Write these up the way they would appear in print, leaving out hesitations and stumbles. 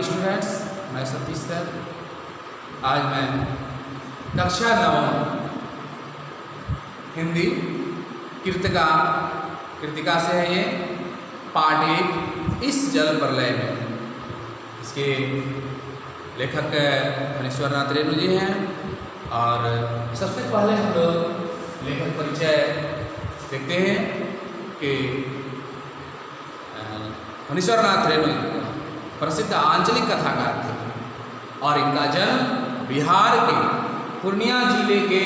Students, मैं Satish sir. आज मैं कक्षा 9 हिंदी कृतिका से है ये पाठ 1 इस जल प्रलय में। इसके लेखक फणीश्वरनाथ रेणु जी हैं। और सबसे पहले हम लोग लेखक परिचय देखते हैं कि फणीश्वरनाथ रेणु जी प्रसिद्ध आंचलिक कथाकार थे और इनका जन्म बिहार के पूर्णिया जिले के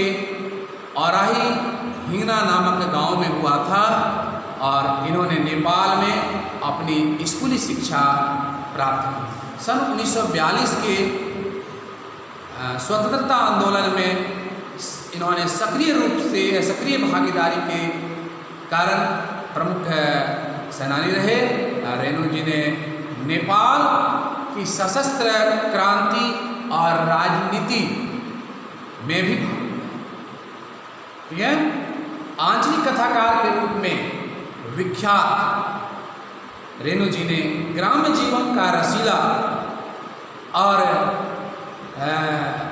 औराही हिंगना नामक गांव में हुआ था। और इन्होंने नेपाल में अपनी स्कूली शिक्षा प्राप्त की। सन 1942 के स्वतंत्रता आंदोलन में इन्होंने सक्रिय भागीदारी के कारण प्रमुख सेनानी रहे। रेणु जी ने नेपाल की सशस्त्र क्रांति और राजनीति में भी भाग लिया। ठीक है। आंचलिक कथाकार के रूप में विख्यात रेणु जी ने ग्राम्य जीवन का रसीला और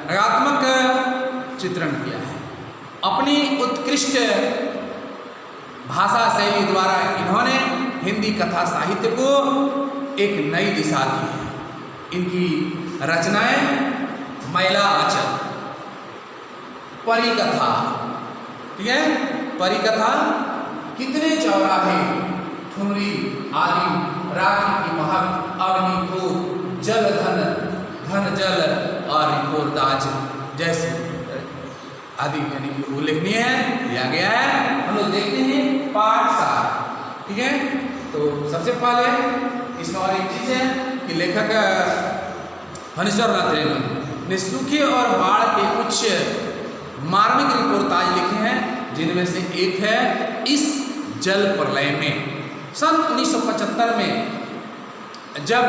रगात्मक चित्रण किया है। अपनी उत्कृष्ट भाषा शैली द्वारा इन्होंने हिंदी कथा साहित्य को एक नई दिशा दी है। इनकी रचनाएं मैला आंचल, परिकथा, ठीक है, परिकथा, कितने चौराहे, ठुमरी आदि, राखी की महक, अग्निकोट, जल धन, धन जल और रिपोर्टाज जैसी आदि यानी कि उल्लेखनीय है, दिया गया है। हम लोग देखते हैं पाठ 7। ठीक है। तो सबसे पहले इसमें और एक चीज है कि लेखक फणीश्वरनाथ रेणु ने सूखे और बाढ़ के कुछ मार्मिक रिपोर्टाज लिखे हैं, जिनमें से एक है इस जल प्रलय में। सन 1975 में जब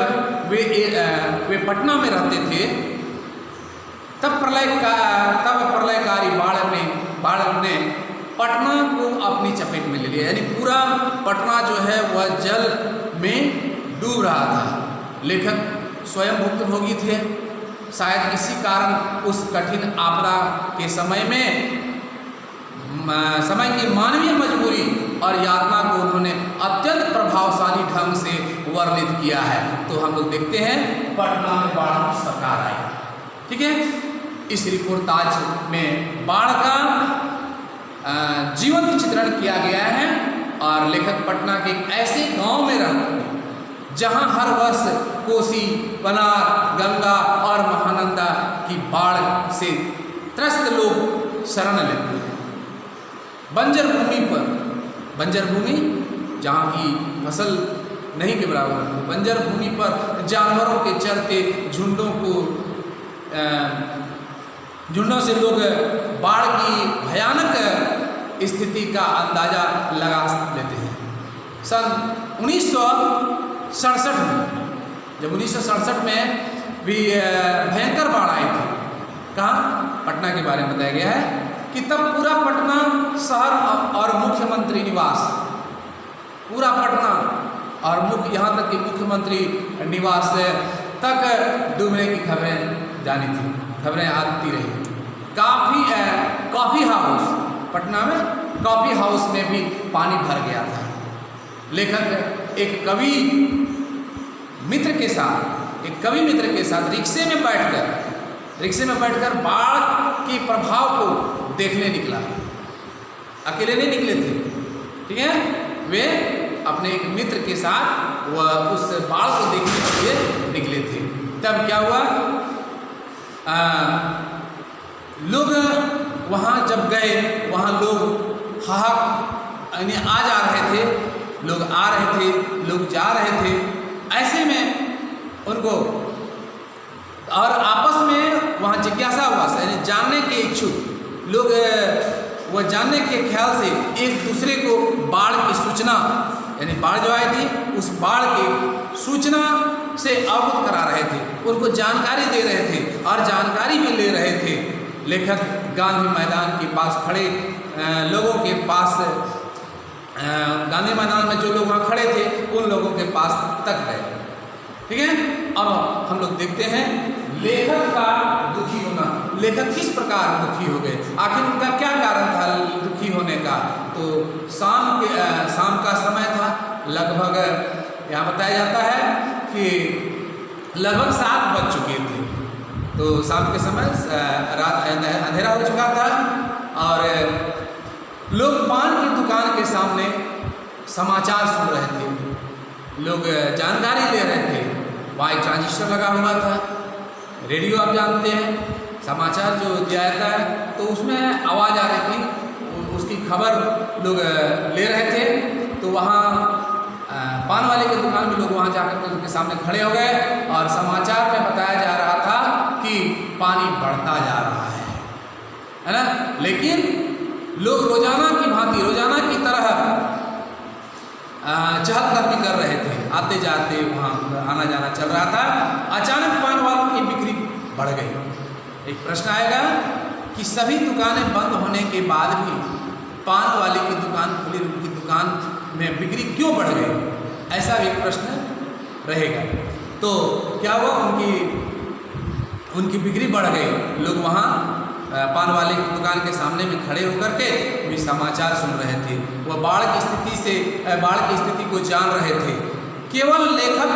वे पटना में रहते थे, तब प्रलयकारी बाढ़ ने पटना को अपनी चपेट में ले लिया। यानी पूरा पटना जो है वह जल में डूब रहा था। लेखक स्वयं भुक्तभोगी थे। शायद इसी कारण उस कठिन आपदा के समय की मानवीय मजबूरी और यातना को उन्होंने अत्यंत प्रभावशाली ढंग से वर्णित किया है। तो हम लोग देखते हैं पटना में बाढ़ की सरकार आई। ठीक है। इस रिपोर्टाज में बाढ़ का जीवंत चित्रण किया गया है। और लेखक पटना के एक ऐसे गांव में रहते हैं जहां हर वर्ष कोसी, बनार, गंगा और महानंदा की बाढ़ से त्रस्त लोग शरण लेते हैं। बंजर भूमि जहाँ की फसल नहीं के बराबर है, बंजर भूमि पर जानवरों के चरते झुंडों से लोग बाढ़ की भयानक स्थिति का अंदाजा लगा लेते हैं। सन 1967 में, जब 1967 में भी भयंकर बाढ़ आई थी, कहाँ, पटना के बारे में बताया गया है कि तब पूरा पटना शहर और मुख्यमंत्री निवास, पूरा पटना और यहाँ तक कि मुख्यमंत्री निवास तक डूबने की खबरें आती रही। कॉफ़ी हाउस, पटना में कॉफ़ी हाउस में भी पानी भर गया था। लेखक एक कवि मित्र के साथ रिक्शे में बैठकर बाढ़ के प्रभाव को देखने निकला। अकेले नहीं निकले थे। ठीक है। वे अपने एक मित्र के साथ वह उस बाढ़ को देखने के लिए निकले थे। तब क्या हुआ, लोग वहाँ जब गए, वहाँ लोग यानी आ जा रहे थे, लोग आ रहे थे, लोग जा रहे थे। ऐसे में उनको और आपस में वहाँ जिज्ञासा हुआ, यानी जानने के इच्छुक लोग वह जानने के ख्याल से एक दूसरे को बाढ़ की सूचना, यानी बाढ़ जो आई थी उस बाढ़ की सूचना से अवगत करा रहे थे, उनको जानकारी दे रहे थे और जानकारी भी ले रहे थे। लेखक गांधी मैदान के पास खड़े लोगों के पास, गांधी मैदान में जो लोग वहाँ खड़े थे उन लोगों के पास तक गए। ठीक है। अब हम लोग देखते हैं लेखक का दुखी होना। लेखक किस प्रकार दुखी हो गए, आखिर उनका क्या कारण था दुखी होने का। तो शाम का समय था, लगभग यहाँ बताया जाता है कि लगभग 7 बज चुके थे। तो शाम के समय रात अंधेरा हो चुका था और लोग पान की दुकान के सामने समाचार सुन रहे थे, लोग जानकारी ले रहे थे। वहाँ एक ट्रांजिस्टर लगा हुआ था, रेडियो आप जानते हैं, समाचार जो दिया जाता है तो उसमें आवाज़ आ रही थी, उसकी खबर लोग ले रहे थे। तो वहाँ पान वाले की दुकान में लोग वहाँ जाकर के उनके सामने खड़े हो गए और समाचार में बताया जा रहा था कि पानी बढ़ता जा रहा है ना। लेकिन लोग रोजाना की भांति, रोजाना की तरह चहलकदमी कर रहे थे, आते जाते वहाँ आना जाना चल रहा था। अचानक पान वालों की बिक्री बढ़ गई। एक प्रश्न आएगा कि सभी दुकानें बंद होने के बाद भी पान वाले की दुकान खुली, उनकी दुकान में बिक्री क्यों बढ़ गई, ऐसा भी एक प्रश्न रहेगा। तो क्या हुआ, उनकी बिक्री बढ़ गई। लोग वहाँ पान वाले की दुकान के सामने में खड़े होकर के भी समाचार सुन रहे थे। वह बाढ़ की स्थिति को जान रहे थे। केवल लेखक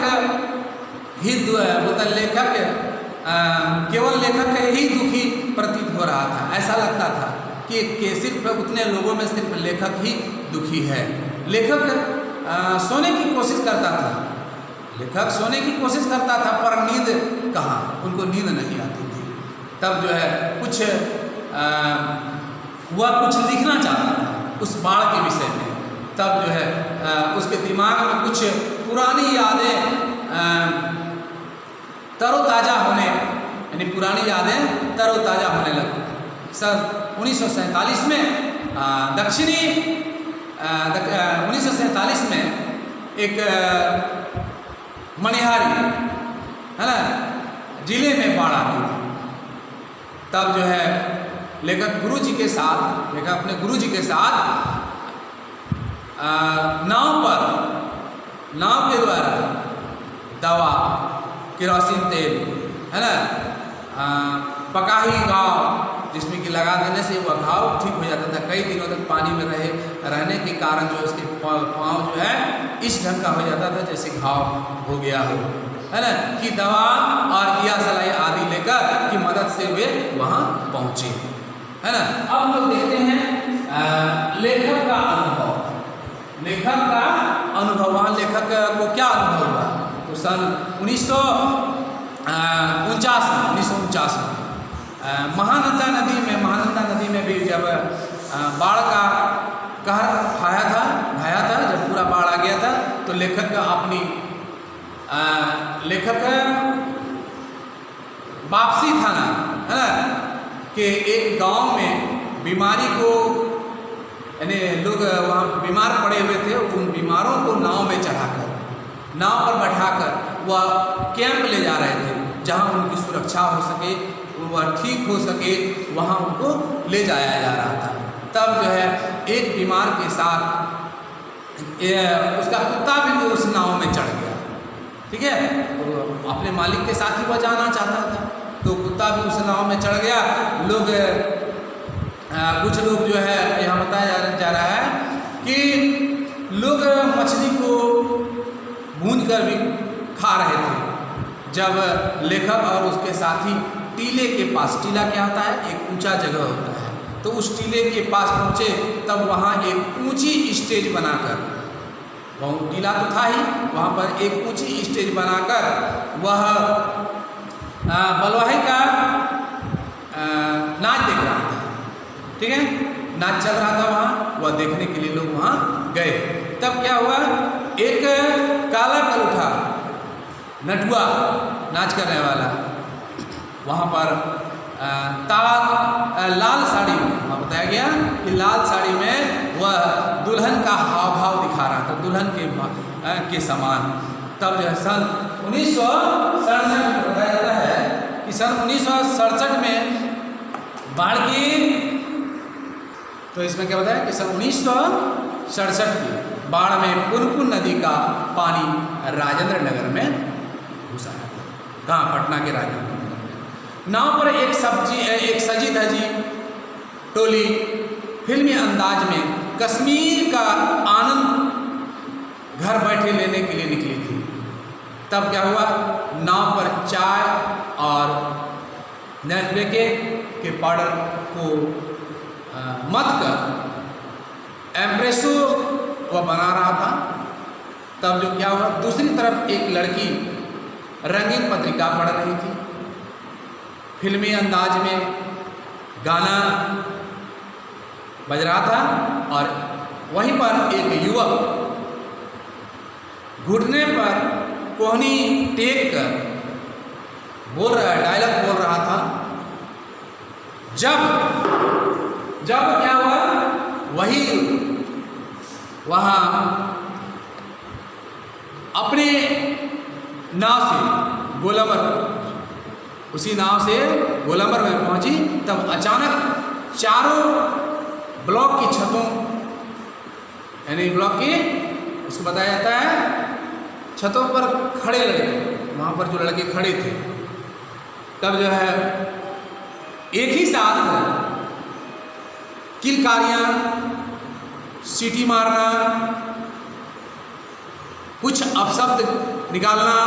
ही दुखी प्रतीत हो रहा था। ऐसा लगता था कि सिर्फ उतने लोगों में सिर्फ लेखक ही दुखी है। लेखक सोने की कोशिश करता था, पर नींद कहाँ, उनको नींद नहीं आती थी। तब जो है वह कुछ लिखना चाहता था उस बाढ़ के विषय में। तब जो है उसके दिमाग में कुछ पुरानी यादें तरोताज़ा होने लगी। सन 1947 में 1947 में एक मनिहारी है ना जिले में बाढ़ आती थी। तब जो है लेखक अपने गुरुजी के साथ नाव के द्वारा दवा, केरोसिन तेल है ना, पकाही घाव जिसमें कि लगा देने से वह घाव ठीक हो जाता था। कई दिनों तक पानी में रहने के कारण जो उसके पाँव जो है इस ढंग का हो जाता था जैसे घाव हो गया हो, है ना, कि दवा और दिया सलाई आदि लेकर की मदद से वे वहाँ पहुँचे, है ना। अब हम लोग देखते हैं लेखक का अनुभव। वहाँ लेखक को क्या अनुभव हुआ। तो सन 1949 में महानंदा नदी में भी जब बाढ़ का कहर ढाया था, जब पूरा बाढ़ आ गया था, तो लेखक वापसी थाना है ना कि एक गांव में बीमारी को, यानी लोग वहाँ बीमार पड़े हुए थे, उन बीमारों को नाव पर बैठाकर वह कैंप ले जा रहे थे जहाँ उनकी सुरक्षा हो सके, वह ठीक हो सके, वहाँ उनको ले जाया जा रहा था। तब जो है एक बीमार के साथ उसका कुत्ता भी उस नाव में चढ़ गया, ठीक है। तो अपने मालिक के साथ ही वह जाना चाहता था, तो कुत्ता भी उस नाव में चढ़ गया। कुछ लोग जो है यहाँ बताया जा रहा है कि लोग मछली को भून कर भी खा रहे थे। जब लेखक और उसके साथी टीले के पास, टीला क्या होता है, एक ऊंचा जगह होता है, तो उस टीले के पास पहुँचे, तब वहाँ एक ऊंची स्टेज बनाकर, वहाँ टीला तो था ही, वहाँ पर एक ऊंची स्टेज बनाकर वह बलवाही का नाच देख रहा था, ठीक है, नाच चल रहा था वहाँ। वह देखने के लिए लोग वहाँ गए। तब क्या हुआ, एक काला कलूठा नटुआ नाच करने वाला वहाँ पर लाल साड़ी में, वहाँ बताया गया कि लाल साड़ी में वह दुल्हन का हाव भाव दिखा रहा था, दुल्हन के समान। तब जो है सन 1967 में बताया जाता है कि सन 1967 में बाढ़ की, तो इसमें क्या बताया कि सन 1967 की बाढ़ में पुनपुन नदी का पानी राजेंद्र नगर में घुस आया था। कहाँ? पटना के राजा। नाव पर एक सजी धजी टोली फिल्मी अंदाज में कश्मीर का आनंद घर बैठे लेने के लिए निकली थी। तब क्या हुआ? नाव पर चाय और नेस्ले के पाउडर को मत कर एम्प्रेसो वह बना रहा था। तब जो क्या हुआ, दूसरी तरफ एक लड़की रंगीन पत्रिका पढ़ रही थी। फिल्मी अंदाज में गाना बज रहा था और वहीं पर एक युवक घुटने पर कोहनी टेक कर बोल रहा है, डायलॉग बोल रहा था। जब क्या हुआ, वही वहाँ अपने नाव से गोलंबर, उसी नाव से गोलंबर में पहुंची। तब अचानक चारों ब्लॉक की छतों, यानी ब्लॉक की, उसको बताया जाता है छतों पर खड़े लड़के, वहाँ पर जो लड़के खड़े थे, तब जो है एक ही साथ किलकारियाँ, सीटी मारना, कुछ अपशब्द निकालना,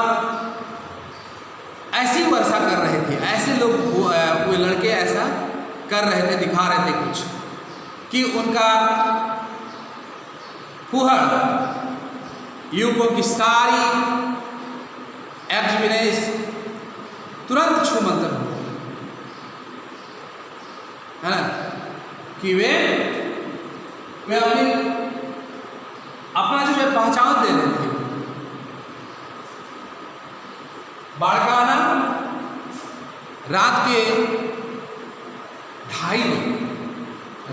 ऐसी वर्षा कर रहे थे। ऐसे लोग कोई लड़के ऐसा कर रहे थे, दिखा रहे थे कुछ कि उनका फुहड़ युवकों की सारी एक्टिविटीज तुरंत छूमंतर हो गई, है ना, कि वे अपना जो वे पहचान दे रहे थे। बाढ़ का आना रात के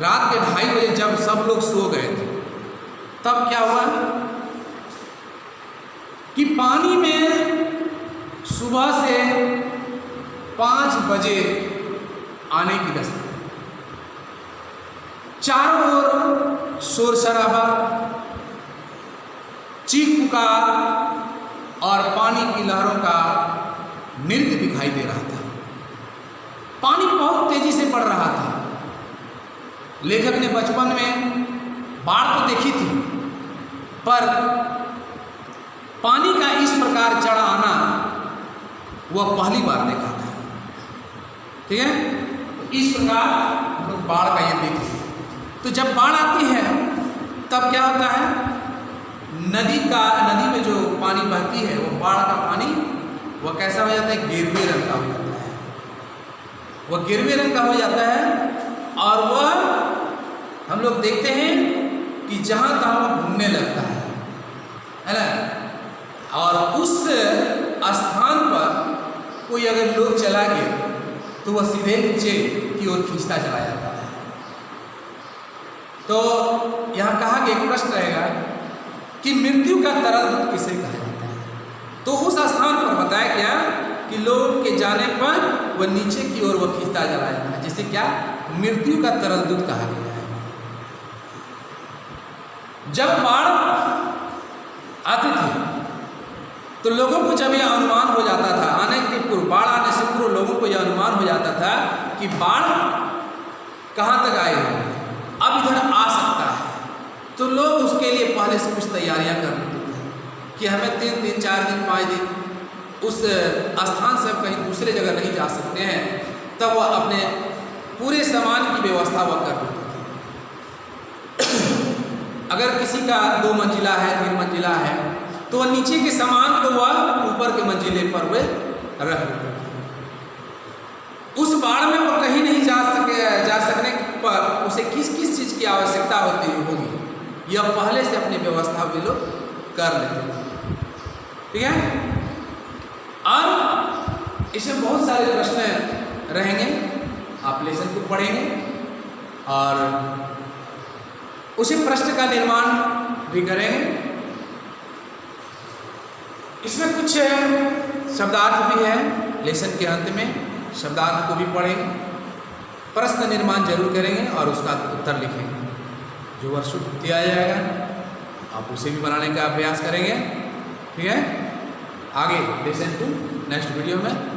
2:30 बजे जब सब लोग सो गए थे, तब क्या हुआ कि पानी में सुबह से 5 बजे आने की दस्तक, चारों ओर शोर शराबा, चीख पुकार और पानी की लहरों का नृत्य दिखाई दे रहा था। पानी बहुत तेजी से बढ़ रहा था। लेखक ने बचपन में बाढ़ तो देखी थी, पर पानी का इस प्रकार चढ़ आना वह पहली बार देखा था। ठीक है, इस प्रकार हम लोग बाढ़ का ये देखे। तो जब बाढ़ आती है तब क्या होता है, नदी में जो पानी बहती है, वो बाढ़ का पानी वह कैसा हो जाता है, गिरवे रंग का हो जाता है। वह गिरवे रंग का हो जाता है और वह हम लोग देखते हैं कि जहाँ तहाँ वो घूमने लगता है ना। और उस स्थान पर कोई अगर लोग चला गया तो वह सीधे नीचे की ओर खींचता चला जाता है। तो यहाँ कहा कि एक प्रश्न रहेगा कि मृत्यु का तरल दूत किसे कहा जाता है। तो उस स्थान पर बताया गया कि लोग के जाने पर वह नीचे की ओर वह खींचता चला जाता है, जिसे क्या मृत्यु का तरल दूत कहा गया है। जब बाढ़ आती थी तो लोगों को जब यह अनुमान हो जाता था, आने के पूर्व, बाढ़ आने से पूर्व लोगों को यह अनुमान हो जाता था कि बाढ़ कहाँ तक आए होंगे, अब इधर आ सकता है, तो लोग उसके लिए पहले से कुछ तैयारियां कर लेते थे कि हमें 3 दिन 4 दिन 5 दिन उस स्थान से कहीं दूसरे जगह नहीं जा सकते हैं। तब वह अपने पूरे सामान की व्यवस्था वह कर देते थे। अगर किसी का 2 मंजिला है, 3 मंजिला है, तो वह नीचे के सामान को वह ऊपर के मंजिले पर वे रख देते थे। उस बाढ़ में वो कहीं नहीं जा सकने पर उसे किस किस चीज़ की आवश्यकता होगी, यह पहले से अपनी व्यवस्था वे लोग कर लेते थे। ठीक है, और इसमें बहुत सारे प्रश्न रहेंगे, आप लेसन को पढ़ेंगे और उसी प्रश्न का निर्माण भी करेंगे। इसमें कुछ शब्दार्थ भी है, लेसन के अंत में शब्दार्थ को भी पढ़ेंगे, प्रश्न निर्माण जरूर करेंगे और उसका उत्तर लिखेंगे। जो वर्कशीट दिया जाएगा आप उसे भी बनाने का प्रयास करेंगे। ठीक है, आगे लेसन 2 नेक्स्ट वीडियो में